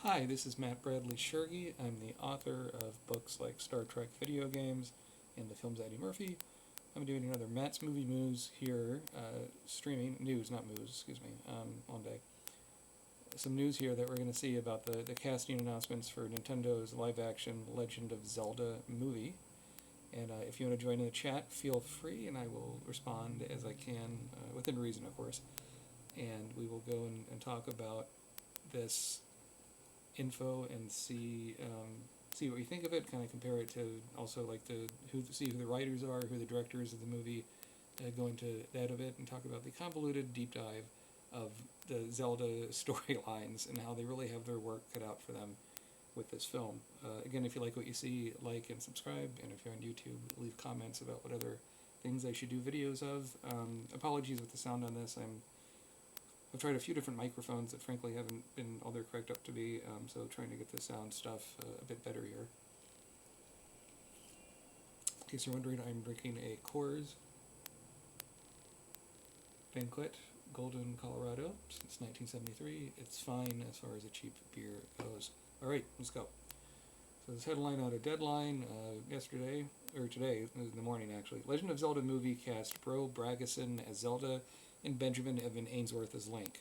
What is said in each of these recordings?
Hi, this is Matt Bradley-Tschirgi. I'm the author of books like Star Trek video games and the film's Eddie Murphy. I'm doing another Matt's Movie News here, streaming, news, not moves, excuse me, on day. Some news here that we're going to see about the casting announcements for Nintendo's live-action Legend of Zelda movie. And if you want to join in the chat, feel free, and I will respond as I can, within reason, of course. And we will go and talk about this info and see what you think of it. Kind of compare it to also like see who the writers are, who the directors of the movie. Go into that a bit and talk about the convoluted deep dive of the Zelda storylines and how they really have their work cut out for them with this film. Again, if you like what you see, like and subscribe, and if you're on YouTube, leave comments about what other things I should do videos of. Apologies with the sound on this. I've tried a few different microphones that frankly haven't been all they're cracked up to be, so trying to get the sound stuff a bit better here. In case you're wondering, I'm drinking a Coors Banquet Golden Colorado since 1973. It's fine as far as a cheap beer goes. Alright, let's go. So this headline out of Deadline yesterday, or today, in the morning actually. Legend of Zelda movie cast Bragason as Zelda and Benjamin Evan Ainsworth as Link.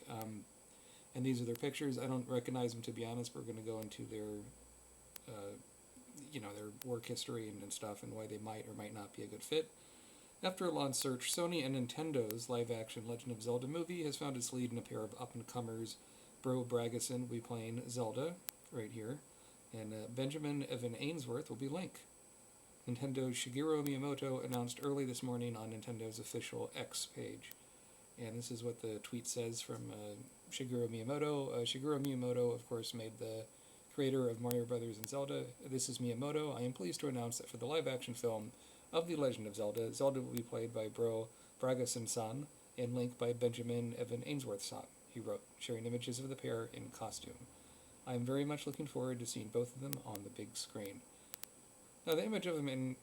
And these are their pictures. I don't recognize them, to be honest. We're going to go into their their work history and stuff and why they might or might not be a good fit. After a long search, Sony and Nintendo's live-action Legend of Zelda movie has found its lead in a pair of up-and-comers. Bragason will be playing Zelda, right here, and Benjamin Evan Ainsworth will be Link. Nintendo's Shigeru Miyamoto announced early this morning on Nintendo's official X page. And this is what the tweet says from Shigeru Miyamoto. Shigeru Miyamoto, of course, made the creator of Mario Brothers and Zelda. This is Miyamoto. I am pleased to announce that for the live-action film of The Legend of Zelda, Zelda will be played by Bragason-san and Link by Benjamin Evan Ainsworth-san, he wrote, sharing images of the pair in costume. I am very much looking forward to seeing both of them on the big screen. Now, the image of them in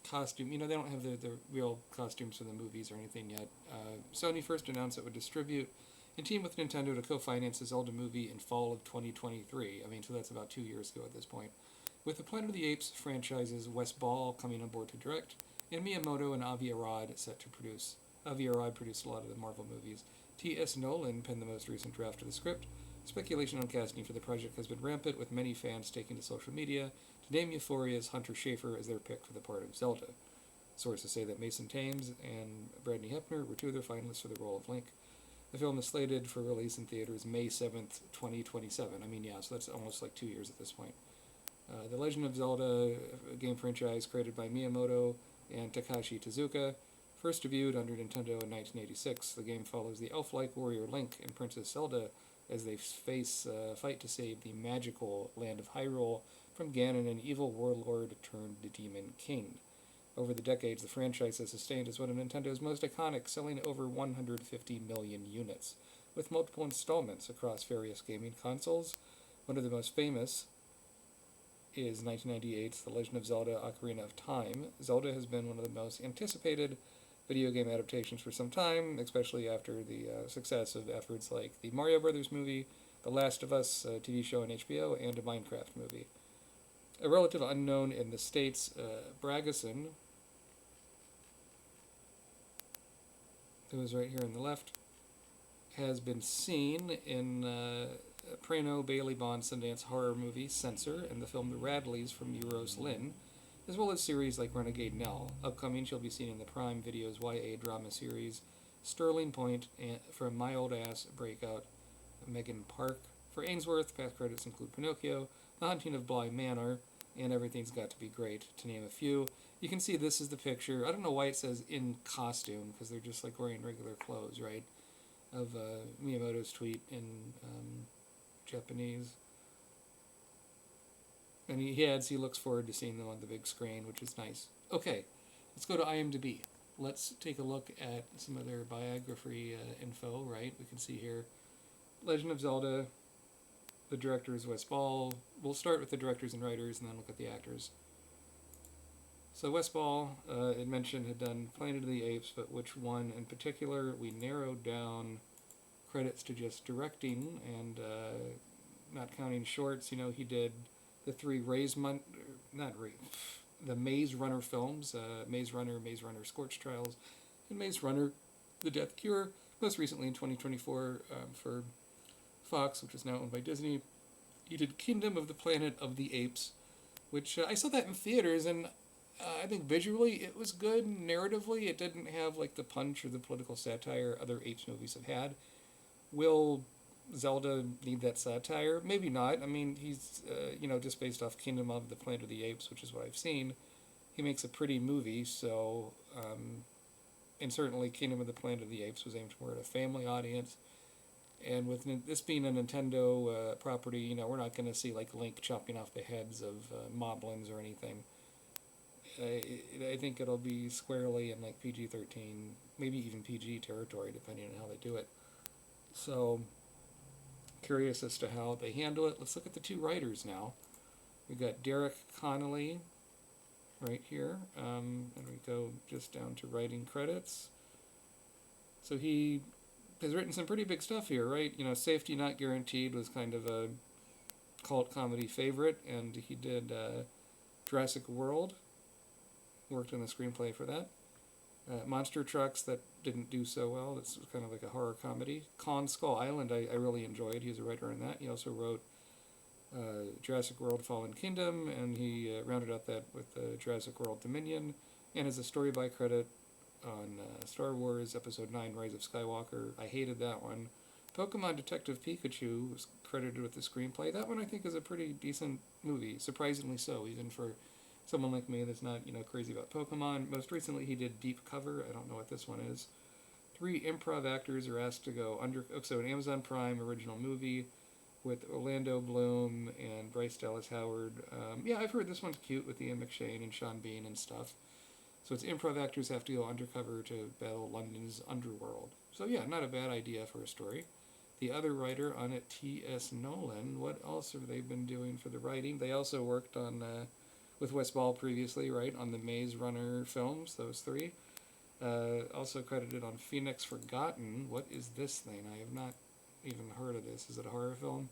costume, they don't have the real costumes for the movies or anything yet. Sony first announced it would distribute and team with Nintendo to co-finance the Zelda movie in fall of 2023. So that's about 2 years ago at this point. With the Planet of the Apes franchise's Wes Ball coming on board to direct, and Miyamoto and Avi Arad set to produce. Avi Arad produced a lot of the Marvel movies. T.S. Nolan penned the most recent draft of the script. Speculation on casting for the project has been rampant, with many fans taking to social media to name Euphoria's Hunter Schafer as their pick for the part of Zelda. Sources say that Mason Thames and Bradley Hepner were two of their finalists for the role of Link. The film is slated for release in theaters May 7th, 2027. So that's almost like 2 years at this point. The Legend of Zelda game franchise, created by Miyamoto and Takashi Tezuka, first debuted under Nintendo in 1986. The game follows the elf-like warrior Link and Princess Zelda as they fight to save the magical land of Hyrule from Ganon, an evil warlord turned demon king. Over the decades, the franchise has sustained as one of Nintendo's most iconic, selling over 150 million units, with multiple installments across various gaming consoles. One of the most famous is 1998's The Legend of Zelda Ocarina of Time. Zelda has been one of the most anticipated video game adaptations for some time, especially after the success of efforts like the Mario Brothers movie, The Last of Us TV show on HBO, and a Minecraft movie. A relative unknown in the States, Bragason, who is right here on the left, has been seen in Prano Bailey Bond Sundance horror movie Censor and the film The Radleys from Euros Lynn, as well as series like Renegade Nell. Upcoming, she'll be seen in the Prime Video's YA drama series Sterling Point from My Old Ass breakout Megan Park. For Ainsworth, past credits include Pinocchio, The Hunting of Bly Manor, and Everything's Got to Be Great, to name a few. You can see this is the picture. I don't know why it says in costume, because they're just like wearing regular clothes, right? Of Miyamoto's tweet in Japanese. And he looks forward to seeing them on the big screen, which is nice. Okay, let's go to IMDb. Let's take a look at some of their biography info, right? We can see here Legend of Zelda. The director is Wes Ball. We'll start with the directors and writers and then look at the actors. So Wes Ball, it mentioned, had done Planet of the Apes, but which one in particular? We narrowed down credits to just directing and not not counting shorts. He did the three the Maze Runner films, Maze Runner Scorch Trials, and Maze Runner The Death Cure, most recently in 2024 for Fox, which is now owned by Disney. He did Kingdom of the Planet of the Apes, which I saw that in theaters, and I think visually it was good. Narratively, it didn't have like the punch or the political satire other Apes movies have had. Will Zelda need that satire? Maybe not. I mean, he's, just based off Kingdom of the Planet of the Apes, which is what I've seen, he makes a pretty movie, so, and certainly Kingdom of the Planet of the Apes was aimed more at a family audience. And with this being a Nintendo property, we're not going to see like Link chopping off the heads of moblins or anything. I think it'll be squarely in like PG-13, maybe even PG territory, depending on how they do it. So, curious as to how they handle it. Let's look at the two writers now. We've got Derek Connolly right here, and we go just down to writing credits. So he has written some pretty big stuff here, right? Safety Not Guaranteed was kind of a cult comedy favorite, and he did Jurassic World, worked on the screenplay for that. Monster Trucks, that didn't do so well. It's kind of like a horror comedy. Skull Island, I really enjoyed. He was a writer on that. He also wrote Jurassic World Fallen Kingdom, and he rounded out that with Jurassic World Dominion, and has a story by credit on Star Wars Episode 9, Rise of Skywalker. I hated that one. Pokemon Detective Pikachu was credited with the screenplay. That one I think is a pretty decent movie, surprisingly so, even for someone like me that's not, crazy about Pokemon. Most recently he did Deep Cover. I don't know what this one is. 3 improv actors are asked to go so an Amazon Prime original movie with Orlando Bloom and Bryce Dallas Howard. I've heard this one's cute with Ian McShane and Sean Bean and stuff. So it's improv actors have to go undercover to battle London's underworld. So yeah, not a bad idea for a story. The other writer on it, T.S. Nolan, what else have they been doing for the writing? They also worked on, with Wes Ball previously, right, on the Maze Runner films, those 3. Also credited on Phoenix Forgotten. What is this thing? I have not even heard of this. Is it a horror film?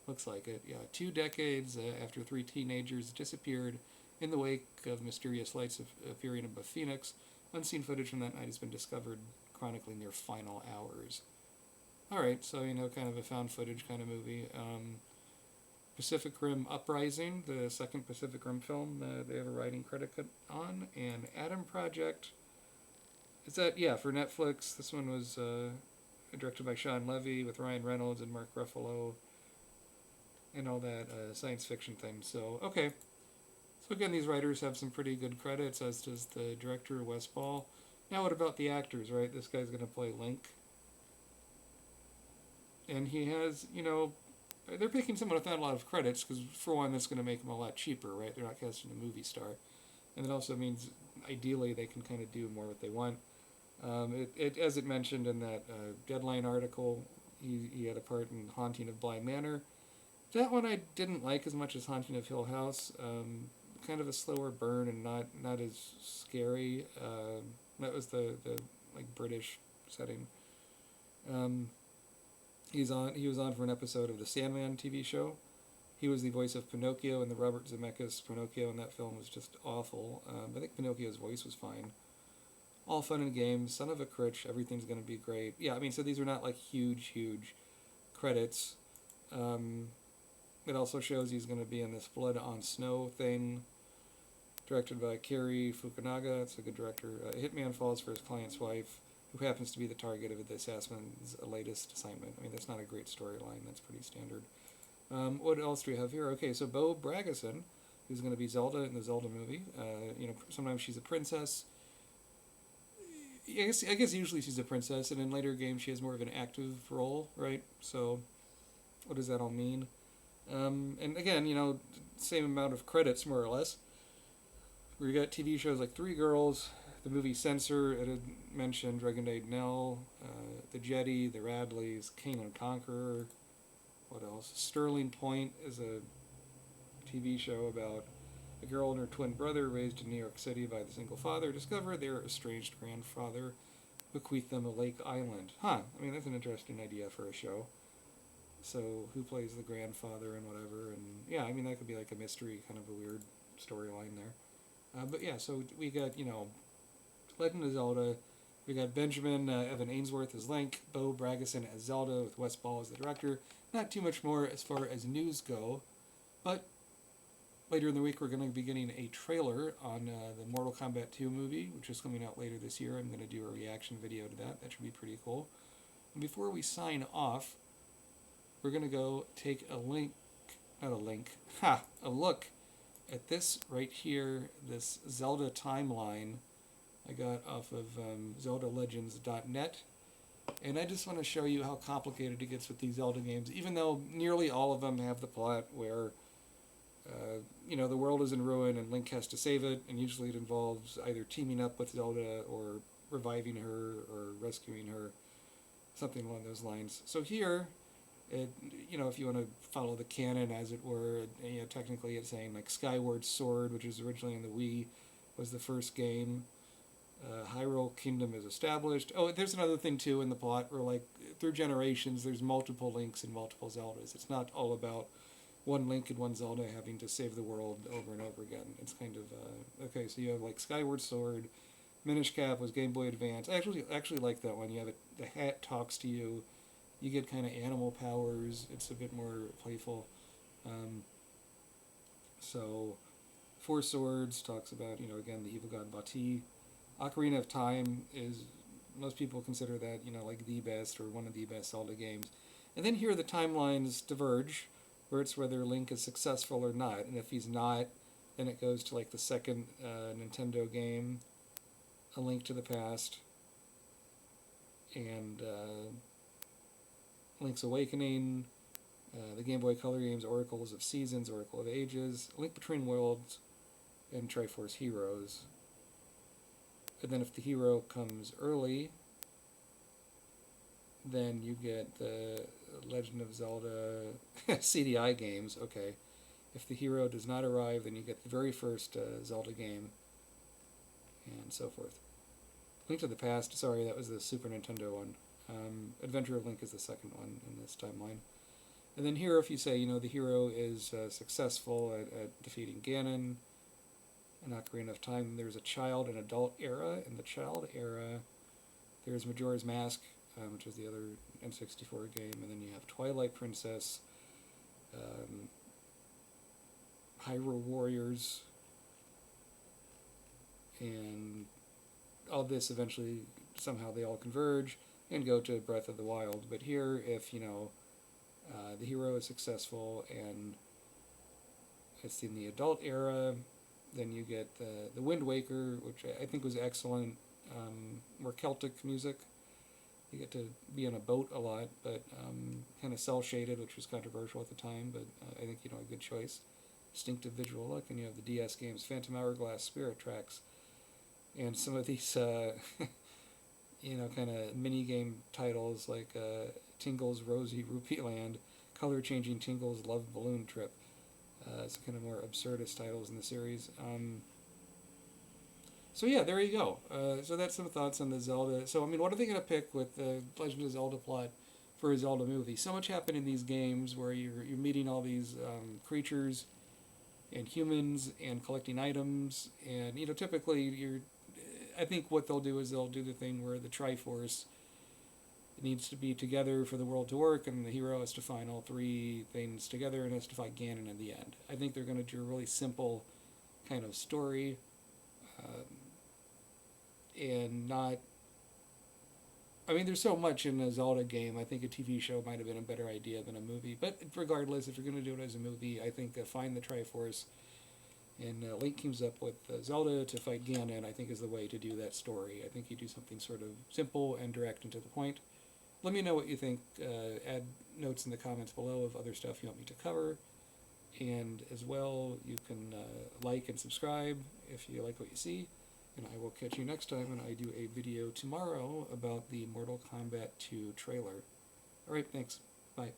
Looks like it, yeah. 2 decades after 3 teenagers disappeared in the wake of mysterious lights appearing above Phoenix, unseen footage from that night has been discovered chronicling their final hours. Alright, so, kind of a found footage kind of movie. Pacific Rim Uprising, the second Pacific Rim film they have a writing credit on, and Adam Project. Is that, for Netflix. This one was directed by Sean Levy with Ryan Reynolds and Mark Ruffalo and all that science fiction thing. So, okay. So again, these writers have some pretty good credits, as does the director, Wes Ball. Now what about the actors, right? This guy's going to play Link. And he has, they're picking someone without a lot of credits, because for one, that's going to make him a lot cheaper, right? They're not casting a movie star. And it also means, ideally, they can kind of do more what they want. As it mentioned in that Deadline article, he had a part in Haunting of Bly Manor. That one I didn't like as much as Haunting of Hill House. Kind of a slower burn and not as scary. That was the British setting. He was on for an episode of the Sandman TV show. He was the voice of Pinocchio, and the Robert Zemeckis Pinocchio in that film was just awful. I think Pinocchio's voice was fine. All fun and games, son of a critch, everything's going to be great. Yeah, so these are not huge credits. It also shows he's going to be in this Blood on Snow thing, directed by Kerry Fukunaga. It's a good director. A hitman falls for his client's wife, who happens to be the target of the assassin's latest assignment. That's not a great storyline. That's pretty standard. What else do we have here? Okay, so Bo Bragason, who's going to be Zelda in the Zelda movie. Sometimes she's a princess. I guess usually she's a princess, and in later games she has more of an active role, right? So, what does that all mean? And again, same amount of credits, more or less. We got TV shows like Three Girls, the movie Censor, it had mentioned Dragon Maid Nell, The Jetty, The Radleys, King and Conqueror. What else? Sterling Point is a TV show about a girl and her twin brother raised in New York City by the single father discover their estranged grandfather bequeathed them a lake island. That's an interesting idea for a show. So who plays the grandfather and whatever, and yeah, I mean that could be like a mystery, kind of a weird storyline there. But yeah, so we got Legend of Zelda. We got Benjamin Evan Ainsworth as Link, Bo Bragason as Zelda, with Wes Ball as the director. Not too much more as far as news go, but later in the week we're going to be getting a trailer on the Mortal Kombat 2 movie, which is coming out later this year. I'm going to do a reaction video to that. That should be pretty cool. And before we sign off, we're going to go take a look at this right here, this Zelda timeline I got off of ZeldaLegends.net. And I just want to show you how complicated it gets with these Zelda games, even though nearly all of them have the plot where, the world is in ruin and Link has to save it, and usually it involves either teaming up with Zelda or reviving her or rescuing her, something along those lines. So here, if you want to follow the canon, as it were, technically it's saying like Skyward Sword, which was originally in the Wii, was the first game. Hyrule Kingdom is established. Oh, there's another thing too in the plot where, like, through generations, there's multiple Links and multiple Zeldas. It's not all about one Link and one Zelda having to save the world over and over again. It's kind of okay. So you have like Skyward Sword, Minish Cap was Game Boy Advance. I actually like that one. You have the hat talks to you. You get kind of animal powers. It's a bit more playful. So, Four Swords talks about, again, the evil god Bati. Ocarina of Time is, most people consider that, like the best or one of the best Zelda games. And then here the timelines diverge, where it's whether Link is successful or not. And if he's not, then it goes to like the second Nintendo game, A Link to the Past, and Link's Awakening, the Game Boy Color games, Oracles of Seasons, Oracle of Ages, Link Between Worlds, and Triforce Heroes. And then if the hero comes early, then you get the Legend of Zelda CDI games. Okay. If the hero does not arrive, then you get the very first Zelda game, and so forth. Link to the Past, sorry, that was the Super Nintendo one. Adventure of Link is the second one in this timeline. And then here, if you say, the hero is successful at defeating Ganon, in Ocarina of Time, there's a child and adult era. In the child era, there's Majora's Mask, which is the other N64 game, and then you have Twilight Princess, Hyrule Warriors, and all this eventually, somehow they all converge and go to Breath of the Wild. But here, if, the hero is successful and it's in the adult era, then you get the Wind Waker, which I think was excellent, more Celtic music. You get to be on a boat a lot, but kind of cel-shaded, which was controversial at the time, but I think, a good choice. Distinctive visual look, and you have the DS games, Phantom Hourglass, Spirit Tracks, and some of these, kind of mini-game titles like Tingle's Rosy Rupee Land, color-changing Tingle's Love Balloon Trip. It's kind of more absurdist titles in the series. So yeah, there you go. So that's some thoughts on the Zelda. So, what are they going to pick with the Legend of Zelda plot for a Zelda movie? So much happened in these games where you're meeting all these creatures and humans and collecting items. And, typically I think what they'll do is they'll do the thing where the Triforce needs to be together for the world to work, and the hero has to find all three things together and has to fight Ganon in the end. I think they're going to do a really simple kind of story, and not... there's so much in a Zelda game. I think a TV show might have been a better idea than a movie. But regardless, if you're going to do it as a movie, I think find the Triforce, and Link teams up with Zelda to fight Ganon, I think is the way to do that story. I think you do something sort of simple and direct and to the point. Let me know what you think. Add notes in the comments below of other stuff you want me to cover. And as well, you can like and subscribe if you like what you see. And I will catch you next time when I do a video tomorrow about the Mortal Kombat 2 trailer. Alright, thanks. Bye.